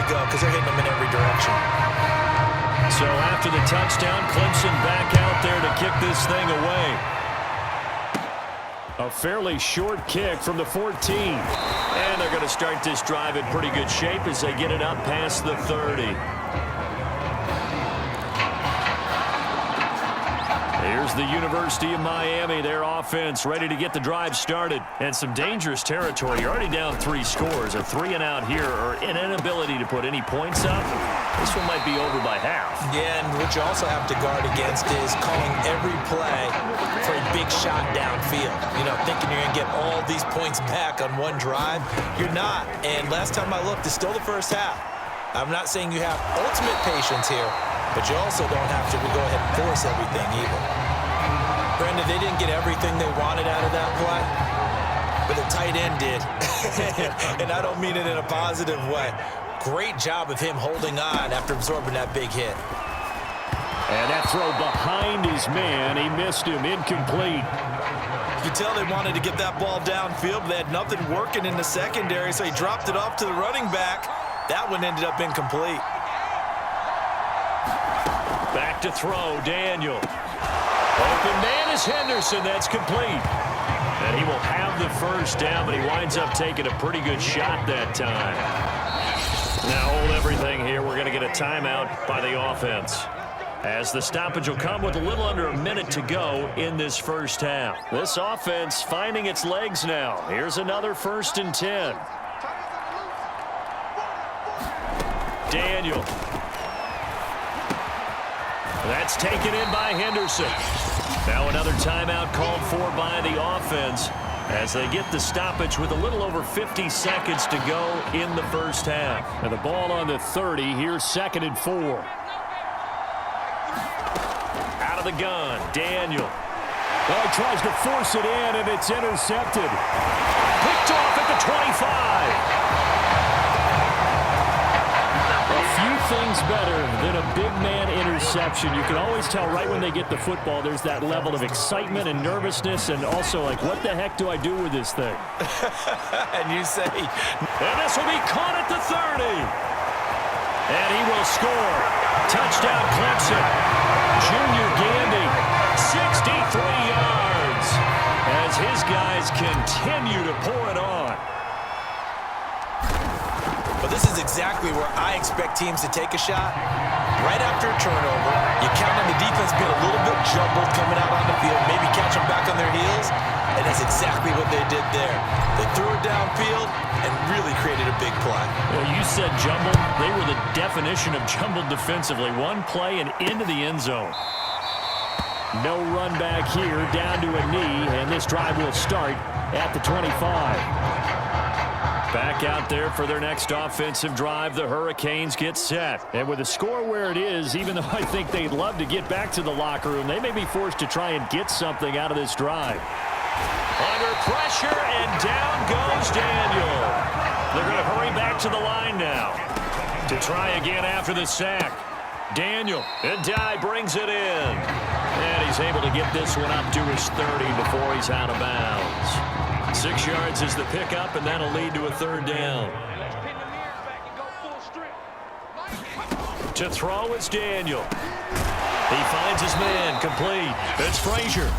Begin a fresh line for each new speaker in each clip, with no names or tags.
go because they're hitting them in every direction.
So after the touchdown, Clemson back out there to kick this thing away. A fairly short kick from the 14. And they're going to start this drive in pretty good shape as they get it up past the 30. Here's the University of Miami, their offense ready to get the drive started. And some dangerous territory. You're already down 3 scores. A 3-and-out here or an inability to put any points up. This one might be over by half.
Yeah, and what you also have to guard against is calling every play for a big shot downfield. You know, thinking you're going to get all these points back on one drive. You're not. And last time I looked, it's still the first half. I'm not saying you have ultimate patience here, but you also don't have to go ahead and force everything either. Brandon, they didn't get everything they wanted out of that play, but the tight end did. And I don't mean it in a positive way. Great job of him holding on after absorbing that big hit.
And that throw behind his man, he missed him, incomplete.
You could tell they wanted to get that ball downfield, but they had nothing working in the secondary, so he dropped it off to the running back. That one ended up incomplete.
Back to throw, Daniel. Open man is Henderson. That's complete. And he will have the first down, but he winds up taking a pretty good shot that time. Now hold everything here. We're going to get a timeout by the offense, as the stoppage will come with a little under a minute to go in this first half. This offense finding its legs now. Here's another 1st and 10. Daniel. That's taken in by Henderson. Now another timeout called for by the offense as they get the stoppage with a little over 50 seconds to go in the first half. And the ball on the 30. Here's 2nd and 4. Out of the gun, Daniel. Well, he tries to force it in, and it's intercepted. Picked off at the 25. Things better than a big man interception. You can always tell right when they get the football there's that level of excitement and nervousness, and also like, what the heck do I do with this thing?
And you say,
and this will be caught at the 30. And he will score. Touchdown Clemson. Junior Gandy, 63 yards as his guys continue to pour it on.
But this is exactly where I expect teams to take a shot. Right after a turnover, you count on the defense being a little bit jumbled coming out on the field, maybe catch them back on their heels, and that's exactly what they did there. They threw it downfield and really created a big play.
Well, you said jumbled. They were the definition of jumbled defensively. One play and into the end zone. No run back here, down to a knee, and this drive will start at the 25. Back out there for their next offensive drive, the Hurricanes get set. And with the score where it is, even though I think they'd love to get back to the locker room, they may be forced to try and get something out of this drive. Under pressure, and down goes Daniel. They're going to hurry back to the line now to try again after the sack. Daniel, and Dye brings it in. And he's able to get this one up to his 30 before he's out of bounds. 6 yards is the pickup, and that'll lead to a 3rd down. To throw, it's Daniel. He finds his man, complete. It's Frazier.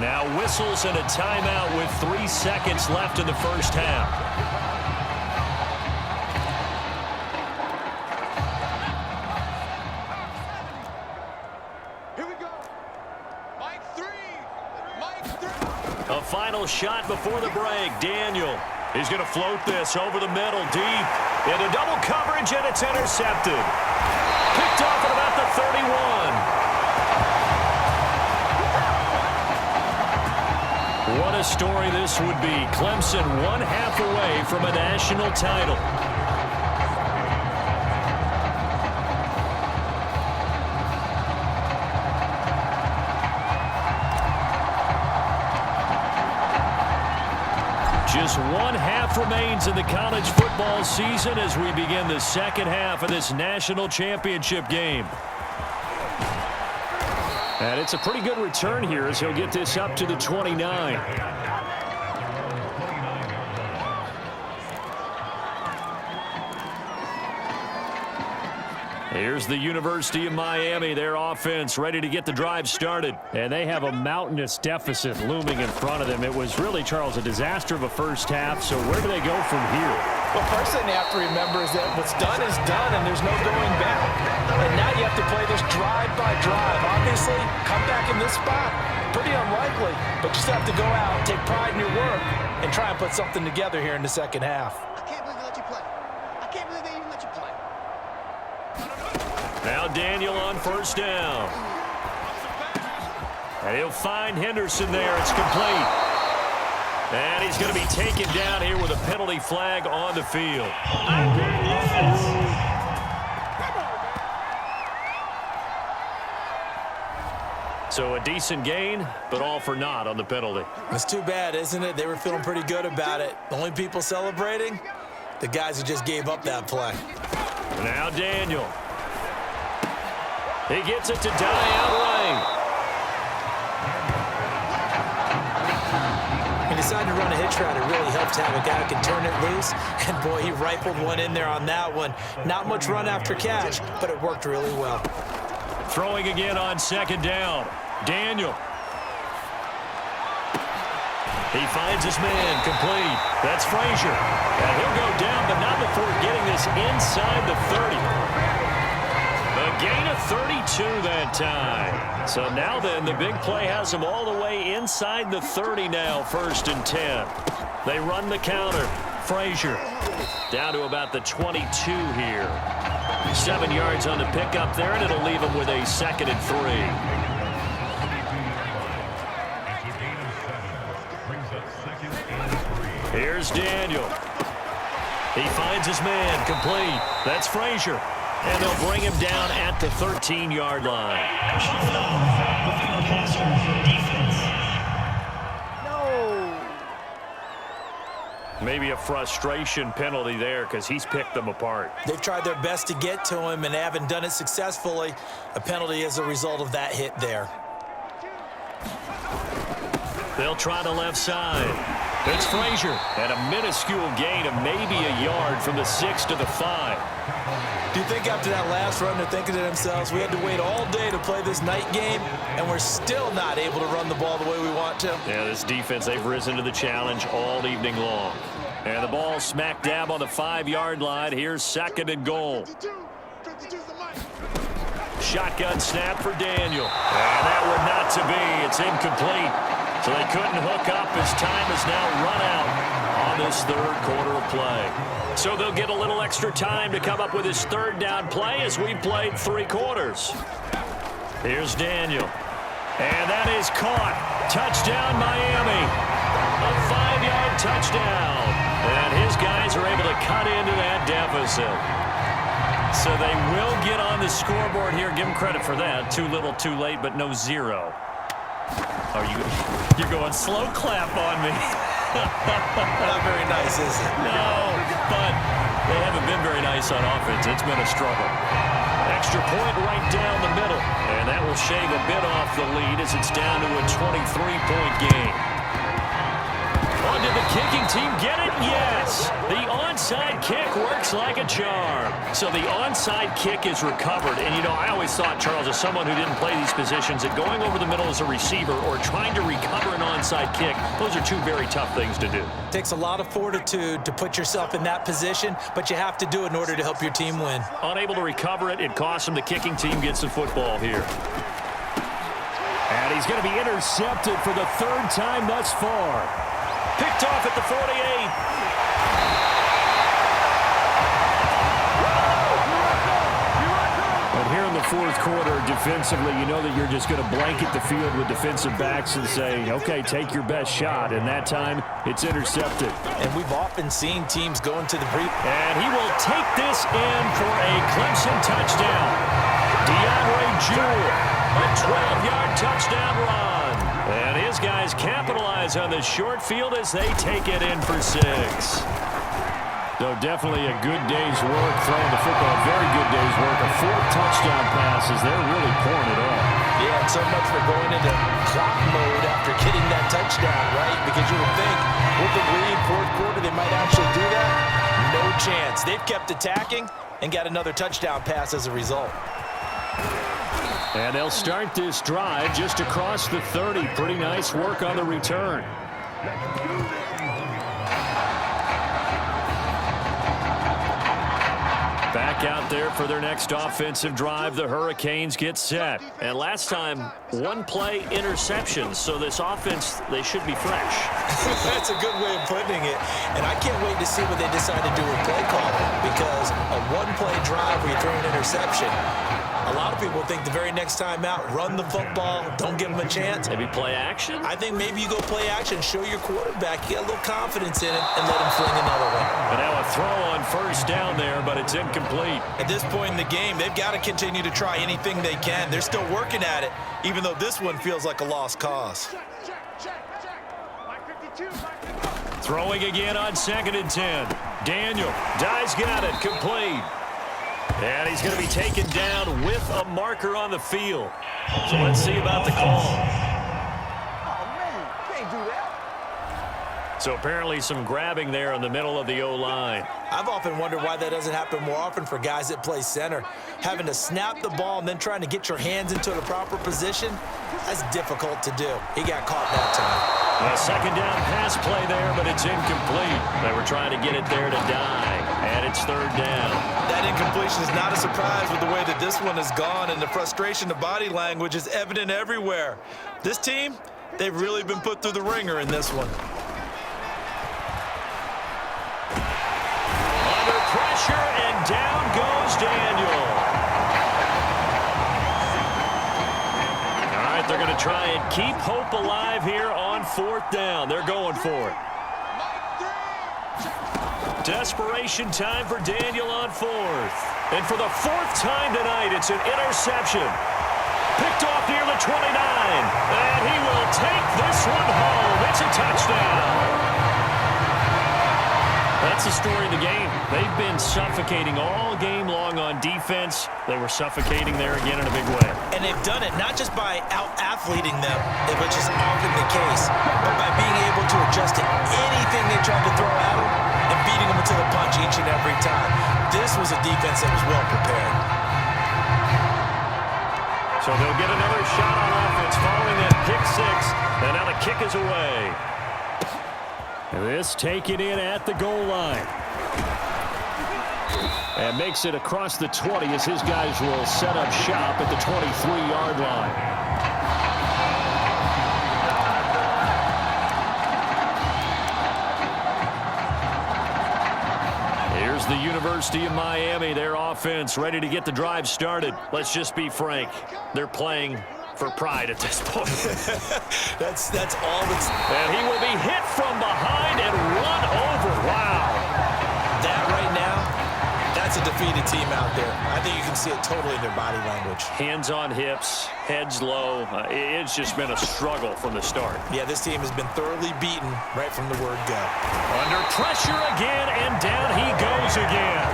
Now whistles and a timeout with 3 seconds left in the first half. A final shot before the break. Daniel is going to float this over the middle, deep into double coverage, and it's intercepted. Picked off at about the 31. What a story this would be. Clemson 1/2 away from a national title. Just 1/2 remains in the college football season as we begin the second half of this national championship game. And it's a pretty good return here as he'll get this up to the 29. Here's the University of Miami, their offense ready to get the drive started. And they have a mountainous deficit looming in front of them. It was really, Charles, a disaster of a first half. So where do they go from here?
Well, first thing you have to remember is that what's done is done, and there's no going back. And now you have to play this drive by drive. Obviously, come back in this spot, pretty unlikely. But you still have to go out, take pride in your work, and try and put something together here in the second half.
I can't believe they let you play. I can't believe they even let you play.
Now Daniel on first down. And he'll find Henderson there. It's complete. And he's going to be taken down here with a penalty flag on the field. So a decent gain, but all for naught on the penalty.
It's too bad, isn't it? They were feeling pretty good about it. The only people celebrating, the guys who just gave up that play.
Now Daniel. He gets it to Dion Lane.
He decided to run a hitch route. It really helped to have a guy who can turn it loose. And, boy, he rifled one in there on that one. Not much run after catch, but it worked really well.
Throwing again on second down. Daniel. He finds his man complete. That's Frazier. And he'll go down, but not before getting this inside the 30. A gain of 32 that time. So now then, the big play has him all the way inside the 30 now, 1st and 10. They run the counter. Frazier down to about the 22 here. 7 yards on the pickup there, and it'll leave him with a 2nd and 3. Here's Daniel. He finds his man complete. That's Frazier. And they'll bring him down at the 13-yard line.
No.
Maybe a frustration penalty there because he's picked them apart.
They've tried their best to get to him and haven't done it successfully. A penalty is a result of that hit there.
They'll try the left side. It's Frazier. And a minuscule gain of maybe a yard from the 6 to the 5.
Do you think after that last run they're thinking to themselves, we had to wait all day to play this night game, and we're still not able to run the ball the way we want to?
Yeah, this defense, they've risen to the challenge all evening long. And the ball smack dab on the 5-yard line. Here's 2nd and goal. Shotgun snap for Daniel. And that one not to be. It's incomplete. So they couldn't hook up as time is now run out on this 3rd quarter of play. So they'll get a little extra time to come up with his 3rd down play as we played 3 quarters. Here's Daniel. And that is caught. Touchdown, Miami. A 5-yard touchdown. And his guys are able to cut into that deficit. So they will get on the scoreboard here. Give them credit for that. Too little, too late, but no 0. Oh, you're going slow clap on me.
Not very nice, is it?
No, but they haven't been very nice on offense. It's been a struggle. Extra point right down the middle. And that will shave a bit off the lead as it's down to a 23-point game. Oh, did the kicking team get it? Yes. The onside kick works like a charm. So the onside kick is recovered. And, you know, I always thought, Charles, as someone who didn't play these positions, that going over the middle as a receiver or trying to recover an onside kick, those are 2 very tough things to do.
It takes a lot of fortitude to put yourself in that position, but you have to do it in order to help your team win.
Unable to recover it, it costs him. The kicking team gets the football here. And he's going to be intercepted for the 3rd time thus far. Picked off at the 48. But here in the 4th quarter, defensively, you know that you're just going to blanket the field with defensive backs and say, okay, take your best shot. And that time, it's intercepted.
And we've often seen teams go into the
And he will take this in for a Clemson touchdown. DeAndre Jewell, a 12-yard touchdown run. And his guys capitalize on the short field as they take it in for 6. So definitely a good day's work throwing the football. Very good day's work. A 4th touchdown passes. They're really pouring it on.
Yeah, and so much for going into clock mode after getting that touchdown, right? Because you would think with the lead, 4th quarter, they might actually do that. No chance. They've kept attacking, and got another touchdown pass as a result.
And they'll start this drive just across the 30. Pretty nice work on the return. Back out there for their next offensive drive. The Hurricanes get set. And last time, one play interception. So this offense, they should be fresh.
That's a good way of putting it. And I can't wait to see what they decide to do with play calling, because a one-play drive where you throw an interception, a lot of people think the very next time out, run the football, don't give them a chance.
Maybe play action?
I think maybe you go play action, show your quarterback, get a little confidence in it, and let him fling another one.
And now a throw on first down there, but it's incomplete.
At this point in the game, they've got to continue to try anything they can. They're still working at it, even though this one feels like a lost cause.
Throwing again on 2nd and 10. Daniel, Dye's got it, complete. And he's going to be taken down with a marker on the field. So let's see about the call.
Oh, man, can't do that.
So apparently some grabbing there in the middle of the O-line.
I've often wondered why that doesn't happen more often for guys that play center. Having to snap the ball and then trying to get your hands into the proper position, that's difficult to do. He got caught that time.
A second down pass play there, but it's incomplete. They were trying to get it there to Dye, and it's 3rd down.
That incompletion is not a surprise with the way that this one has gone, and the frustration of body language is evident everywhere. This team, they've really been put through the ringer in this one.
Under pressure, and down goes Daniel. All right, they're going to try and keep hope alive here on 4th down. They're going for it. Desperation time for Daniel on 4th. And for the 4th time tonight, it's an interception. Picked off near the 29. And he will take this one home. It's a touchdown. That's the story of the game. They've been suffocating all game long on defense. They were suffocating there again in a big way.
And they've done it not just by out-athleting them, which is often the case, but by being able to adjust to anything they tried to throw at them and beating them into the punch each and every time. This was a defense that was well prepared.
So they'll get another shot on offense following that pick 6. And now the kick is away. This taken in at the goal line. And makes it across the 20 as his guys will set up shop at the 23-yard line. Here's the University of Miami, their offense ready to get the drive started. Let's just be frank. They're playing for pride at this point.
That's all it's...
And he will be hit from behind and run over. Wow.
That right now, that's a defeated team out there. I think you can see it totally in their body language.
Hands on hips, heads low. It's just been a struggle from the start.
Yeah, this team has been thoroughly beaten right from the word go.
Under pressure again, and down he goes again.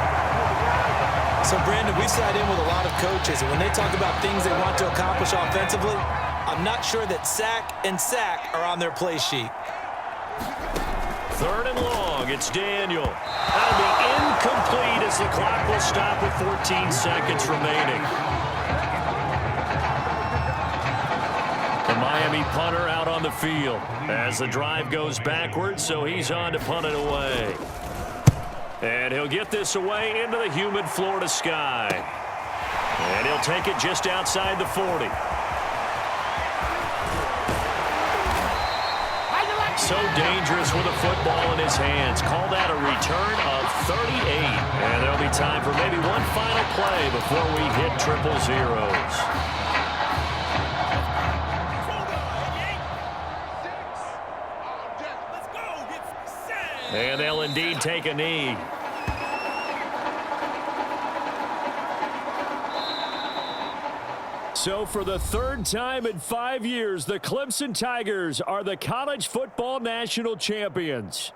So, Brandon, we sat in with a lot of coaches, and when they talk about things they want to accomplish offensively, I'm not sure that sack and sack are on their play sheet.
3rd and long, it's Daniel. That'll be incomplete as the clock will stop with 14 seconds remaining. The Miami punter out on the field as the drive goes backwards, so he's on to punt it away. And he'll get this away into the humid Florida sky. And he'll take it just outside the 40. So dangerous with a football in his hands. Call that a return of 38. And there'll be time for maybe one final play before we hit triple zeros. And they'll indeed take a knee. So for the 3rd time in 5 years, the Clemson Tigers are the college football national champions.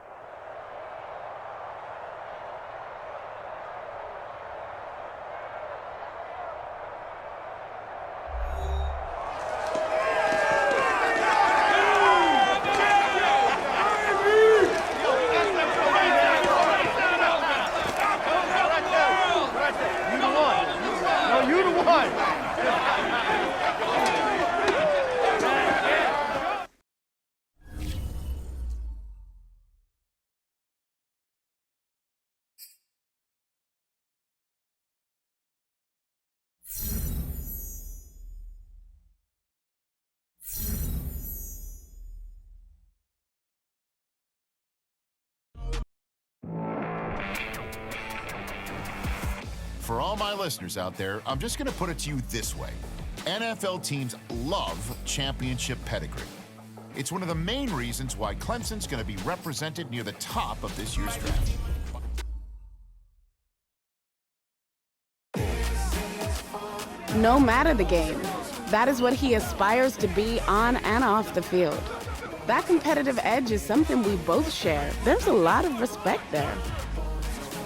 for all my listeners out there, I'm just going to put it to you this way. NFL teams love championship pedigree. It's one of the main reasons why Clemson's going to be represented near the top of this year's draft.
No matter the game, that is what he aspires to be on and off the field. That competitive edge is something we both share. There's a lot of respect there.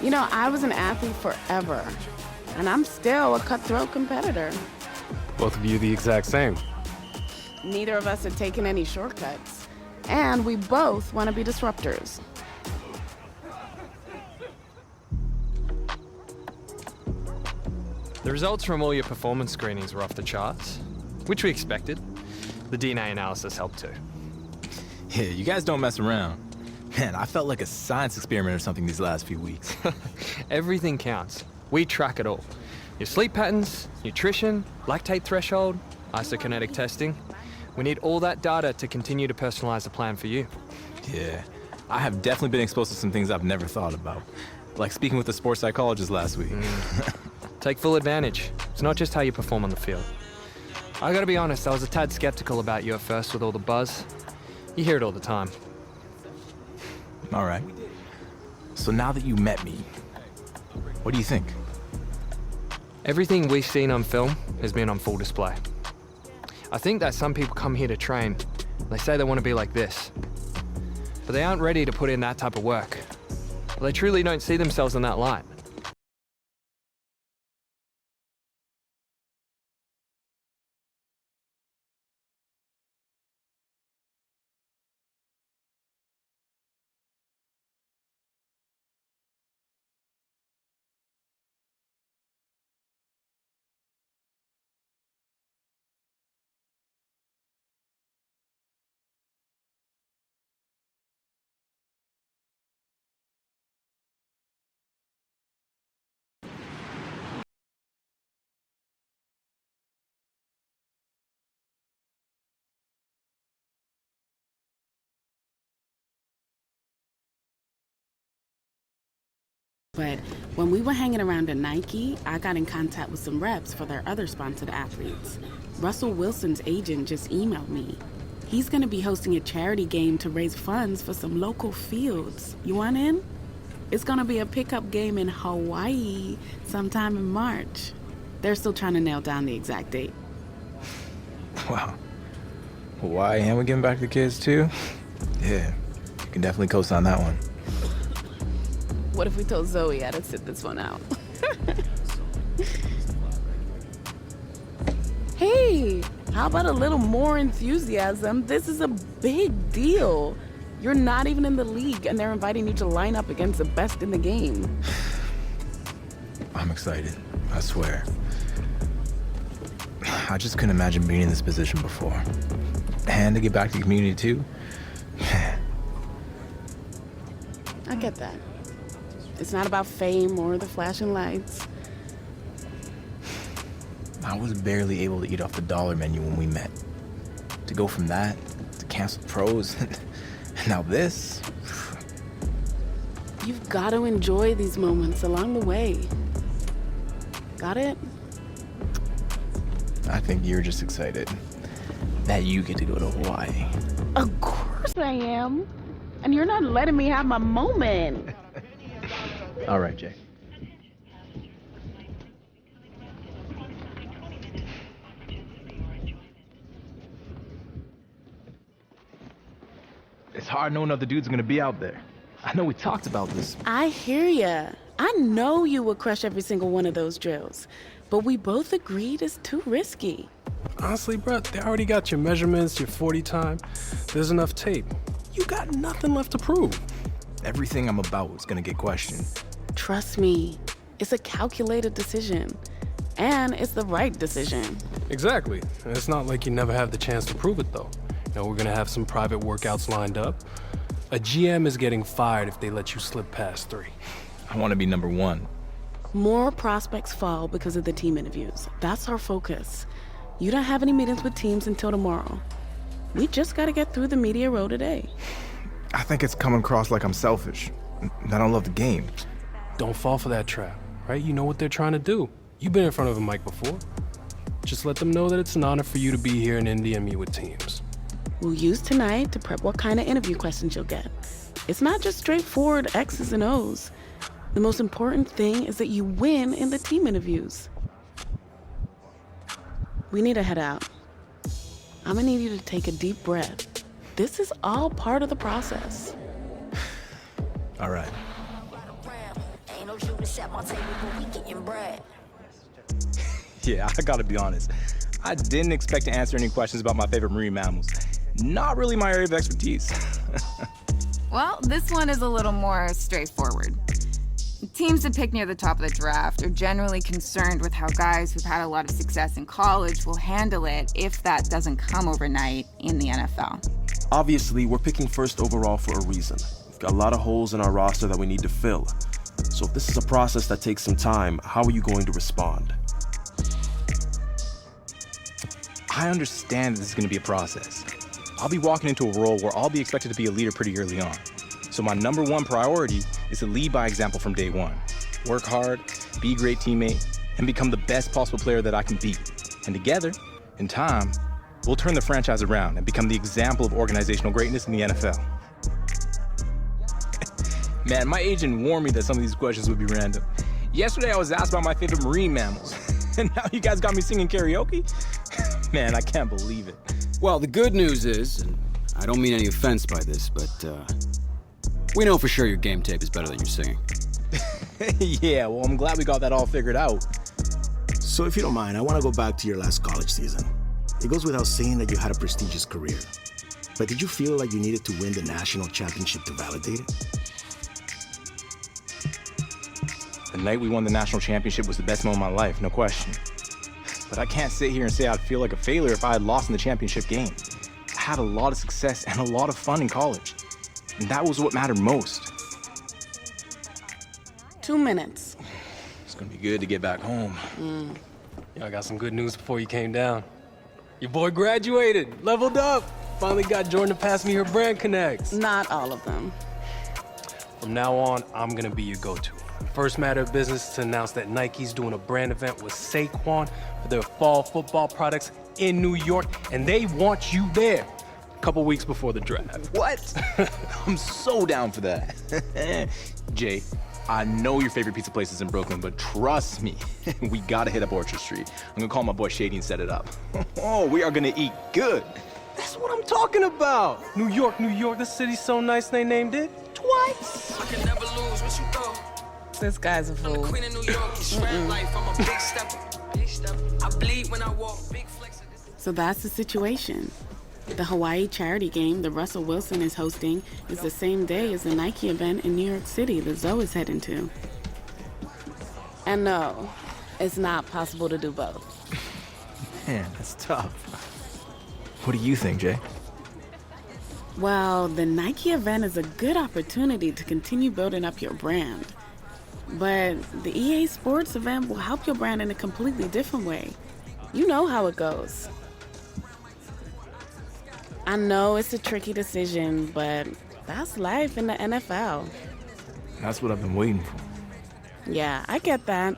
You know, I was an athlete forever, and I'm still a cutthroat competitor.
Both of you the exact same.
Neither of us are taking any shortcuts, and we both want to be disruptors.
The results from all your performance screenings were off the charts, which we expected. The DNA analysis helped too.
Yeah, you guys don't mess around. Man, I felt like a science experiment or something these last few weeks.
Everything counts. We track it all. Your sleep patterns, nutrition, lactate threshold, isokinetic testing. We need all that data to continue to personalize the plan for you.
Yeah, I have definitely been exposed to some things I've never thought about. Like speaking with a sports psychologist last week.
Take full advantage. It's not just how you perform on the field. I gotta be honest, I was a tad skeptical about you at first with all the buzz. You hear it all the time.
All right. So now that you met me, what do you think?
Everything we've seen on film has been on full display. I think that some people come here to train. They say they want to be like this. But they aren't ready to put in that type of work. They truly don't see themselves in that light.
But when we were hanging around at Nike, I got in contact with some reps for their other sponsored athletes. Russell Wilson's agent just emailed me. He's going to be hosting a charity game to raise funds for some local fields. You want in? It's going to be a pickup game in Hawaii sometime in March. They're still trying to nail down the exact date.
Wow. Hawaii, and we're giving back to the kids too? Yeah, you can definitely co-sign that one.
What if we told Zoe how to sit this one out? Hey, how about a little more enthusiasm? This is a big deal. You're not even in the league, and they're inviting you to line up against the best in the game.
I'm excited, I swear. I just couldn't imagine being in this position before. And to get back to the community too.
I get that. It's not about fame or the flashing lights.
I was barely able to eat off the dollar menu when we met. To go from that to canceled pros, and now this.
You've got to enjoy these moments along the way. Got it?
I think you're just excited that you get to go to Hawaii.
Of course I am. And you're not letting me have my moment.
All right, Jay. It's hard knowing other dudes are gonna be out there. I know we talked about this.
I hear ya. I know you would crush every single one of those drills. But we both agreed it's too risky.
Honestly, bro, they already got your measurements, your 40 time. There's enough tape. You got nothing left to prove.
Everything I'm about is gonna get questioned.
Trust me, it's a calculated decision. And it's the right decision.
Exactly. And it's not like you never have the chance to prove it, though. You know, we're gonna have some private workouts lined up. A GM is getting fired if they let you slip past 3.
I wanna be number 1.
More prospects fall because of the team interviews. That's our focus. You don't have any meetings with teams until tomorrow. We just gotta get through the media row today.
I think it's coming across like I'm selfish. I don't love the game.
Don't fall for that trap. right? You know what they're trying to do. You've been in front of a mic before. Just let them know that it's an honor for you to be here in Indy and meet with teams.
We'll use tonight to prep what kind of interview questions you'll get. It's not just straightforward X's and O's. The most important thing is that you win in the team interviews. We need to head out. I'm gonna need you to take a deep breath. This is all part of the process.
All right. Yeah, I gotta be honest. I didn't expect to answer any questions about my favorite marine mammals. Not really my area of expertise.
Well, this one is a little more straightforward. Teams that pick near the top of the draft are generally concerned with how guys who've had a lot of success in college will handle it if that doesn't come overnight in the NFL.
Obviously, we're picking first overall for a reason. We've got a lot of holes in our roster that we need to fill. So if this is a process that takes some time, how are you going to respond?
I understand this is gonna be a process. I'll be walking into a role where I'll be expected to be a leader pretty early on. So my number one priority is to lead by example from day one. Work hard, be a great teammate, and become the best possible player that I can be. And together, in time, we'll turn the franchise around and become the example of organizational greatness in the NFL. Man, my agent warned me that some of these questions would be random. Yesterday I was asked about my favorite marine mammals, and now you guys got me singing karaoke? Man, I can't believe it.
Well, the good news is, and I don't mean any offense by this, but we know for sure your game tape is better than your singing.
Yeah, well, I'm glad we got that all figured out.
So if you don't mind, I want to go back to your last college season. It goes without saying that you had a prestigious career. But did you feel like you needed to win the national championship to validate it?
The night we won the national championship was the best moment of my life, no question. But I can't sit here and say I'd feel like a failure if I had lost in the championship game. I had a lot of success and a lot of fun in college. And that was what mattered most.
2 minutes.
It's gonna be good to get back home.
Yo, I got some good news before you came down. Your boy graduated, leveled up. Finally got Jordan to pass me her brand connects.
Not all of them.
From now on, I'm gonna be your go-to. First matter of business is to announce that Nike's doing a brand event with Saquon for their fall football products in New York, and they want you there a couple weeks before the draft.
What? I'm so down for that. Jay, I know your favorite pizza place is in Brooklyn, but trust me, we gotta hit up Orchard Street. I'm gonna call my boy Shady and set it up. Oh, we are gonna eat good.
That's what I'm talking about. New York, New York, the city's so nice they named it twice.
I can never lose once you go.
This guy's a fool.
Queen of New York, it's red life. I'm a big stepper. I bleed when I walk, big flex.
So that's the situation. The Hawaii charity game that Russell Wilson is hosting is the same day as the Nike event in New York City that Zoe is heading to. And no, it's not possible to do both.
Man, that's tough. What do you think, Jay?
Well, the Nike event is a good opportunity to continue building up your brand. But the EA Sports event will help your brand in a completely different way. You know how it goes. I know it's a tricky decision, but that's life in the NFL.
That's what I've been waiting for.
Yeah, I get that.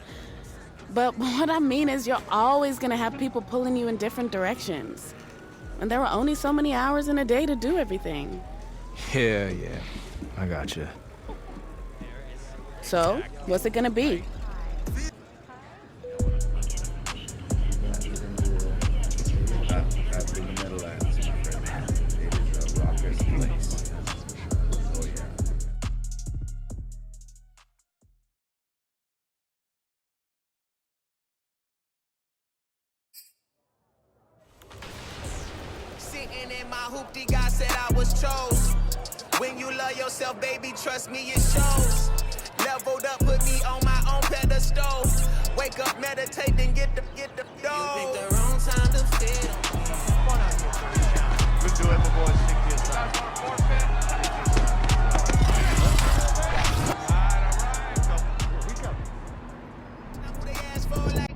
But what I mean is you're always going to have people pulling you in different directions. And there are only so many hours in a day to do everything.
Yeah, I gotcha.
So, what's it going to be?
Sitting in my hoopty, God said I was chose. When you love yourself, baby, trust me, it shows. Leveled up, put me on my own pedestal. Wake up, meditate, then get the dough. You picked the wrong time to fit on.
Good to it, my boys. Stick to your side.
They ask for like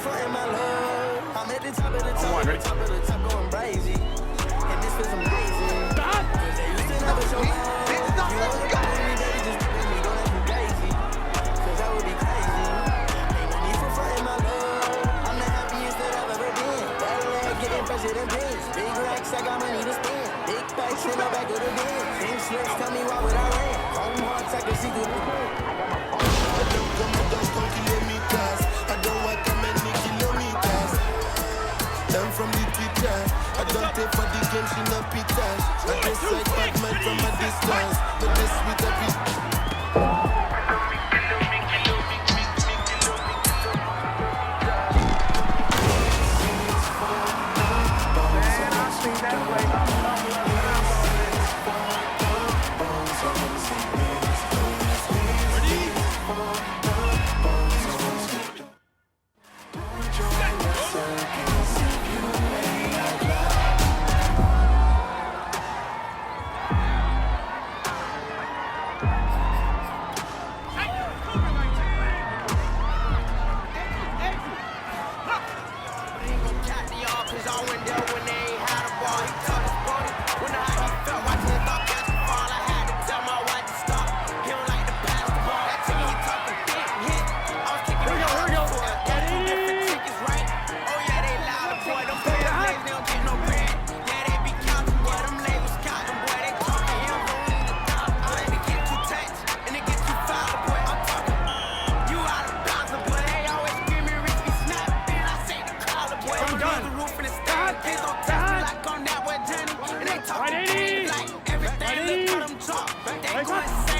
frontin' my love. I'm at the top of the top, going crazy. And this feels amazing. Stop! Cause they used to never show love. You know the body every day, just with me, don't act me crazy. Cause that would be crazy. Ain't no need for frontin' my love. I'm the happiest that I've ever been. That leg getting fresher than pins. Big racks, I got money to spend. Big bikes in the back of the bin. Same slips, tell me why would I ran? Home hearts, I can see through the hood.
I don't come kilometers. I don't walk how many kilometers. I'm from the teacher. I don't take for the game, she no pitas. I just like Batman from a distance. But this with every...
Right, 80.